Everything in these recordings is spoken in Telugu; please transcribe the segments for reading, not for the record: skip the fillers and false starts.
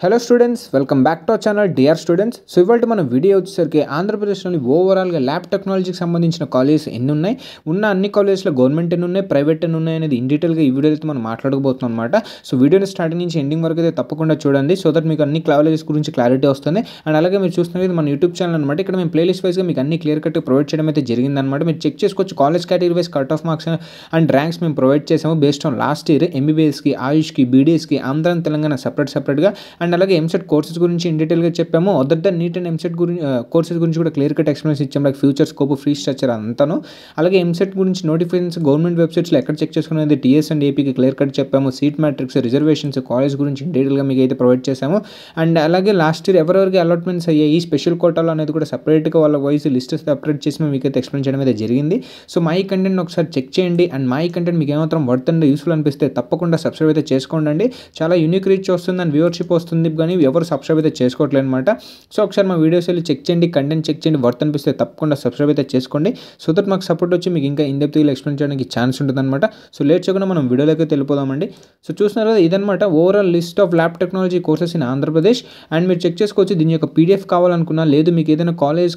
Hello students, welcome back to our channel dear students. So ఇవాళ మన వీడియో వచ్చేసరికి ఆంధ్రప్రదేశ్లోని ఓవరాల్గా ల్యాబ్ టెక్నాలజీకి సంబంధించిన కాలేజెస్ ఎన్ని ఉన్నాయి, ఉన్న అన్ని కాలేజెస్లో గవర్నమెంట్ ఎన్ని ఉన్నాయి, ప్రైవేట్ ఎన్ని ఉన్నాయి అనేది ఇన్ డీటెయిల్గా ఈ వీడియో అయితే మనం మాట్లాడబోతున్నాం అనమాట. సో వీడియోని స్టార్టింగ్ నుంచి ఎండింగ్ వరకు అయితే తప్పకుండా చూడండి, సో దట్ మీకు అన్ని కాలేజెస్ గురించి క్లారిటీ వస్తుంది. అండ్ అలాగే మీరు చూస్తున్నది మన యూట్యూబ్ ఛానల్ అనమాట. ఇక్కడ మేము ప్లేలిస్ట్ వైజ్గా మీకు అన్ని క్లియర్ కట్ ప్రొవైడ్ చేయడం అయితే జరిగిందనమాట. మీరు చెక్ చేసుకోవచ్చు college category wise cut off marks and ranks మేము ప్రొవైడ్ చేసాము బేస్డ్ ఆన్ లాస్ట్ ఇయర్ ఎంబీబీఎస్కి, ఆయుష్కి, బీడీఎస్కి, ఆంధ్ర తెలంగాణ సెపరేట్గా. అండ్ అలాగే ఎంసెట్ కోర్సెస్ గురించి ఇన్ డీటెయిల్గా చెప్పాము. Other than NEET and EAMCET గురించి కోర్సెస్ గురించి కూడా క్లియర్ కట్ ఎక్స్ప్లెనేషన్ ఇచ్చాము, like future scope, free structure అంతాను. అలాగే ఎంసెట్ గురించి నోటిఫికేషన్స్ గవర్నమెంట్ వెబ్సైట్స్లో ఎక్కడ చెక్ చేసుకునేది టీఎస్ అండ్ ఏపీకి క్లియర్ కట్ చెప్పాము. సీట్ మ్యాట్రిక్స్, రిజర్వేషన్స్, కాలేజ్ గురించి ఇన్ డీటెయిల్గా మీకు అయితే ప్రొవైడ్ చేసాము. అండ్ అలాగే లాస్ట్ ఇయర్ ఎవరెవరికి అలాట్మెంట్స్ అయ్యాయి, స్పెషల్ కోటాలో అనేది కూడా సపరేట్గా వాళ్ళ వాయిస్ లిస్ట్ సెపరేట్ చేసి మేము మీకు అయితే ఎక్స్ప్లెయిన్ చేయడం అయితే జరిగింది. సో మా ఈ కంటెంట్ ఒకసారి చెక్ చేయండి. అండ్ మా ఈ కంటెంట్ మీకు ఏమాత్రం వర్త్ అండ్ యూస్ఫుల్ అనిపిస్తే తప్పకుండా సబ్స్క్రైబ్ అయితే చేసుకోండి. చాలా యూనిక్ రీచ్ వస్తుంది అండ్ వ్యూవర్షిప్ వస్తుంది, కానీ ఎవరు సబ్స్క్రైబ్ అయితే చేసుకోవట్లేదు అనమాట. సో ఒకసారి మా వీడియోస్ వెళ్ళి చెక్ చేయండి, కంటెంట్ చెక్ చేయండి, వర్త్ అనిపిస్తే తప్పకుండా సబ్స్క్రైబ్ అయితే చేసుకోండి. సో దట్ మాకు సపోర్ట్ వచ్చి మీకు ఇంకా ఇన్ డెప్త్గా ఎక్స్ప్లెయిన్ చేయడానికి ఛాన్స్ ఉంటుంది అనమాట. సో లేట్ చేయకుండా మనం వీడియోలోకి వెళ్ళిపోదామండి. సో చూస్తున్నారు కదా, ఇదనమాట overall list of lab technology courses in Andhra Pradesh. And మీరు చెక్ చేసుకోవచ్చు దీని యొక్క పీడిఎఫ్ కావాలనుకున్నా, లేదు మీకు ఏదైనా కాలేజ్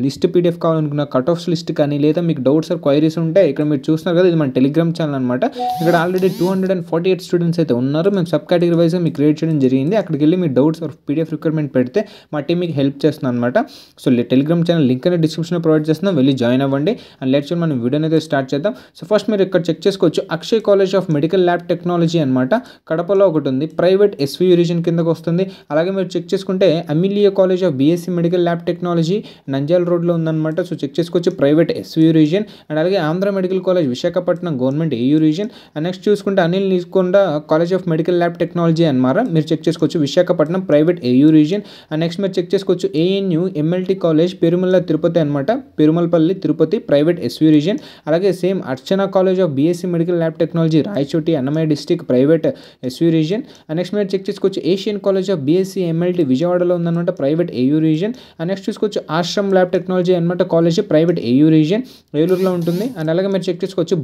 లిస్ట్ పీడిఎఫ్ కావాలనుకున్నా, కట్ ఆఫ్స్ లిస్ట్ కానీ, లేదా మీకు డౌట్స్ ఆర్ క్వైరీస్ ఉంటే ఇక్కడ మీరు చూస్తున్నారు కదా, ఇది మన టెలిగ్రామ్ ఛానల్ అనమాట. ఇక్కడ ఆల్రెడీ 248 స్టూడెంట్స్ అయితే ఉన్నారు. మేము సబ్ కేటగిరీ వైజ్గా మీకు క్రియేట్ చేయడం జరిగింది. అక్కడికి వెళ్ళి మీ డౌట్స్ ఆర్ పీడిఎఫ్ రిక్వైర్మెంట్ పెడితే మా టీం మీకు హెల్ప్ చేస్తుంది అనమాట. సో టెలిగ్రామ్ ఛానల్ లింక్ అనేది డిస్క్రిప్షన్లో ప్రొవైడ్ చేస్తున్నాం, వెళ్ళి జాయిన్ అవ్వండి. అండ్ లెట్స్ మనం వీడియోని అయితే స్టార్ట్ చేద్దాం. సో ఫస్ట్ మీరు ఇక్కడ చెక్ చేసుకోవచ్చు Akshay college of medical lab technology అనమాట. కడపలో ఒకటి ఉంది, ప్రైవేట్ ఎస్వీయూ రీజన్ కిందకు వస్తుంది. అలాగే మీరు చెక్ చేసుకుంటే Amelia college of BSc medical lab technology Nandyal రోడ్లో ఉందన్నమాట. సో చెక్ చేసుకోవచ్చు ప్రైవేట్ ఎస్వీయూ రీజన్. అండ్ అలాగే Andhra medical college Visakhapatnam government AU region. And next చూసుకుంటే Anil Neelkonda college of medical lab technology అనమాట. మీరు చెక్ చేసుకోవచ్చు Visakhapatnam private AU region. And next మీరు చెక్ చేసుకోవచ్చు ANU MLT college Perumala Tirupati అనమాట, Perumalapalli Tirupati private SV region. అలాగే same Archana college of BSc medical lab technology Rayachoti Annamayya district private SV region. And next మీరు చెక్ చేసుకోవచ్చు Asian college of BSc MLT విజయవాడలో ఉందన్నమాట, private AU region. And next చూసుకోవచ్చు ఆశ్రమ్ ల్యాబ్ టెక్నాలజీ అనమాట కాలేజ్ ప్రైవేట్ ఏయూ రీజన్, ఏలూరులో ఉంటుంది. అండ్ అలాగే మీరు చెక్ చేసుకోవచ్చు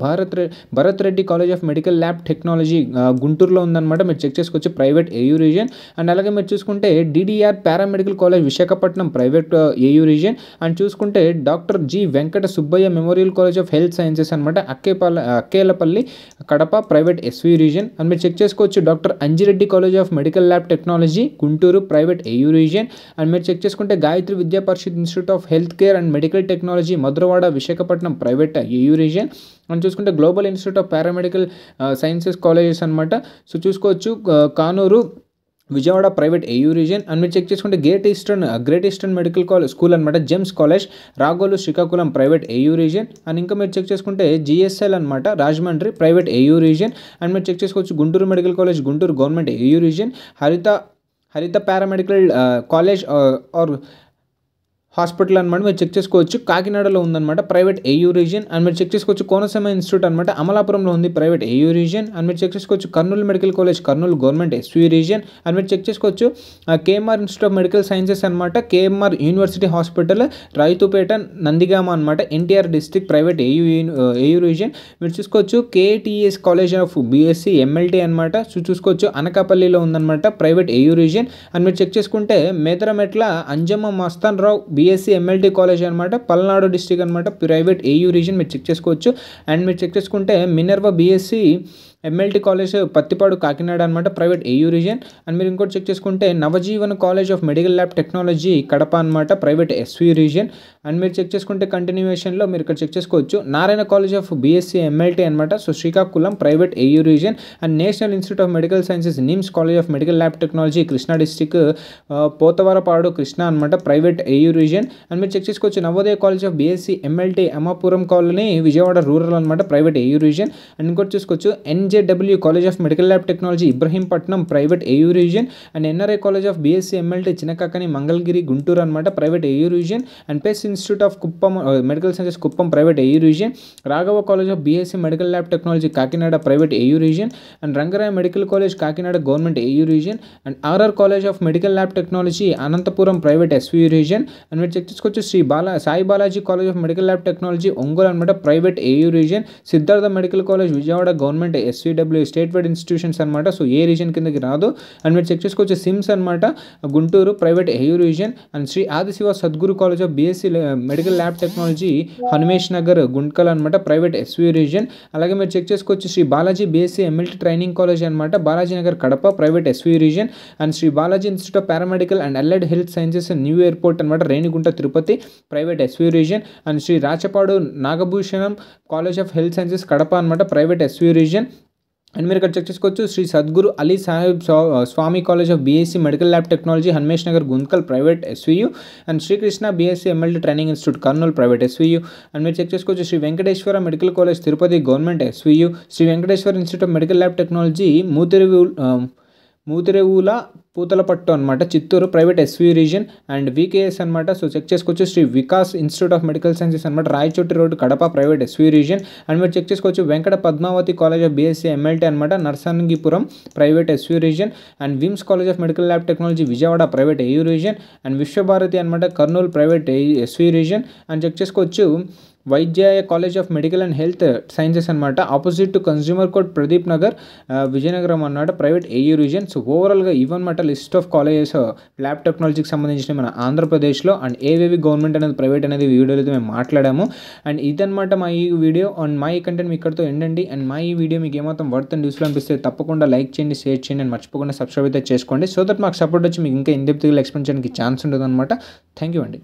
Bharat Reddy college of medical lab technology గుంటూరులో ఉందన్నమాట. మీరు చెక్ చేసుకోవచ్చు ప్రైవేట్ ఏయూ రీజన్. అండ్ అలాగే మీరు చూసుకుంటే DDR paramedical college Visakhapatnam private AU region. And చూసుకుంటే doctor G Venkata Subbaiah memorial college of health sciences అనమాట, Akkelapalli Kadapa private SV region. And మీరు చెక్ చేసుకోవచ్చు doctor Anjireddy college of medical lab technology Guntur private AU region. And మీరు చెక్ చేసుకుంటే Gayatri Vidya Parishad institute of health care and medical technology Madhurawada Visakhapatnam private AU region. అని చూసుకుంటే global institute of paramedical sciences colleges అనమాట. సో చూసుకోవచ్చు Kanuru Vijayawada private AU region. And మీరు చెక్ చేసుకుంటే great eastern medical college school అనమాట, GEMS college Ragolu Srikakulam private AU region. And ఇంకా మీరు చెక్ చేసుకుంటే జిఎస్ఎల్ అనమాట Rajahmundry private AU region. And మీరు చెక్ చేసుకోవచ్చు Guntur medical college Guntur government AU region. Haritha paramedical college or hospital అనమాట, మీరు చెక్ చేసుకోవచ్చు కాకినాడలో ఉందన్నమాట, ప్రైవేట్ ఏయూ రీజన్. అండ్ మీరు చెక్ చేసుకోవచ్చు కోనసీమ ఇన్స్టిట్యూట్ అనమాట అమలాపురంలో ఉంది, ప్రైవేట్ ఏయూ రీజన్. అండ్ మీరు చెక్ చేసుకోవచ్చు Kurnool medical college Kurnool government SV region. And మీరు చెక్ చేసుకోవచ్చు KMR institute of medical sciences అనమాట, KMR university hospital Raithupeta Nandigama అనమాట, NTR district private AU reason. మీరు చూసుకోవచ్చు KTS college of BSc MLT అనమాట. సో చూసుకోవచ్చు అనకాపల్లిలో ఉందన్నమాట, ప్రైవేట్ ఏయూ రీజన్. అండ్ మీరు చెక్ చేసుకుంటే మేదరమెట్ల అంజమ్మ మస్తాన్ రావు బీఎస్సీ ఎంఎల్టీ కాలేజ్ అనమాట, పల్నాడు డిస్ట్రిక్ట్ అనమాట, ప్రైవేట్ ఏయూ రీజన్. మీరు చెక్ చేసుకోవచ్చు. అండ్ మీరు చెక్ చేసుకుంటే Minerva BSc MLT college Pattipadu Kakinada అనమాట, ప్రైవేట్ ఏయూ రీజన్. అండ్ మీరు ఇంకోటి చెక్ చేసుకుంటే Navajeevan college of medical lab technology Kadapa అనమాట, ప్రైవేట్ ఎస్వీ రీజన్. అండ్ మీరు చెక్ చేసుకుంటే కంటిన్యూషన్లో మీరు ఇక్కడ చెక్ చేసుకోవచ్చు Narayana college of BSc MLT అనమాట, so Srikakulam private AU region. And national institute of medical sciences NIMS college of medical lab technology Krishna district Pothavarapadu Krishna అనమాట, ప్రైవేట్ ఏయూ రీజన్. అండ్ మీరు చెక్ చేసుకోవచ్చు Navodaya college of BSc MLT Ammapuram colony Vijayawada rural అనమాట, ప్రైవేట్ ఏయూ రీజన్. అండ్ ఇంకోటి చూసుకోవచ్చు NJW college of medical lab technology Ibrahimpatnam private AU region. And NRI college of BSc MLT Chinnakakani Mangalagiri Guntur అనమాట, private AU region. And PES institute of Kuppam medical sciences Kuppam private AU region. Raghava college of BSc medical lab technology Kakinada private AU region. And Rangaraya medical college Kakinada government AU region. And RR college of medical lab technology Anantapuram private SV region. And మీరు చెక్ చేసుకోవచ్చు Sai Balaji college of medical lab technology Ongole అనమాట, private AU region. Siddhartha medical college Vijayawada government SVW state wide institutions అనమాట. సో ఏ రీజన్ కిందకి రాదు. అండ్ మీరు చెక్ చేసుకోవచ్చు సిమ్స్ అనమాట Guntur private AU region. And Shri Adishiva Sadguru college of BSc medical lab technology Hanumesh Nagar Guntakal అనమాట ప్రైవేట్ ఎస్వీ రీజన్. అలాగే మీరు చెక్ చేసుకోవచ్చు Shri Balaji BSc MLT training college అనమాట Balaji Nagar Kadapa private SV region. And Shri Balaji institute of paramedical and allied health sciences new airport అనమాట Renigunta Tirupati private SV region. And Shri Rachapadu Nagabhushanam college of health sciences Kadapa అనమాట ప్రైవేట్ ఎస్వీ రీజన్. అండ్ మీరు ఇక్కడ చెక్ చేసుకోవచ్చు Shri Sadguru Ali Saheb Swami college of BSc medical lab technology Hanmesh Nagar గుంత్కల్ private SVU. And Srikrishna BSc MLT training institute Kurnool private SVU. And మీరు చెక్ చేసుకోవచ్చు Shri Venkateswara medical college Tirupati government SVU. Shri Venkateswara institute of medical lab technology Muthirevula Puthalapattu అనమాట Chittoor private SV region. And VKS అనమాట. సో చెక్ చేసుకోవచ్చు Shri Vikas institute of medical sciences అనమాట Rayachoti road Kadapa private SV region. And మీరు చెక్ చేసుకోవచ్చు Venkata Padmavathi college of BSc MLT అనమాట Narsangipuram private SV region. And VIMS college of medical lab technology Vijayawada private AU region. And Vishwabharati అనమాట Kurnool private SV region. And check చేసుకోవచ్చు Vaidyaya college of medical and health sciences అనమాట opposite to consumer court Pradeep Nagar Vizianagaram అన్నమాట ప్రైవేట్ ఏయూ రీజన్. సో ఓవరాల్గా ఇవన్నమాట లిస్ట్ ఆఫ్ కాలేజెస్ ల్యాబ్ టెక్నాలజీకి సంబంధించిన మన ఆంధ్రప్రదేశ్లో. అండ్ ఏవేవి గవర్నమెంట్ అనేది ప్రైవేట్ అనేది వీడియోలో అయితే మేము మాట్లాడాము. అండ్ ఇదనమాట మా ఈ వీడియో. అండ్ మా ఈ కంటెంట్ మీ ఇక్కడితో ఎండండి. అండ్ మా ఈ వీడియో మీకు ఏమాత్రం వర్త్ అండ్ యూస్ఫుల్ అనిపిస్తే తప్పకుండా లైక్ చేయండి, షేర్ చేయండి, అండ్ మర్చిపోకుండా సబ్స్క్రైబ్ అయితే చేసుకోండి. సో దట్ మాకు సపోర్ట్ వచ్చి మీకు ఇంకా ఇన్ డెప్త్గా ఎక్స్ప్లెయిన్ చేయడానికి ఛాన్స్ ఉంటుంది అనమాట. థ్యాంక్ యూ అండి.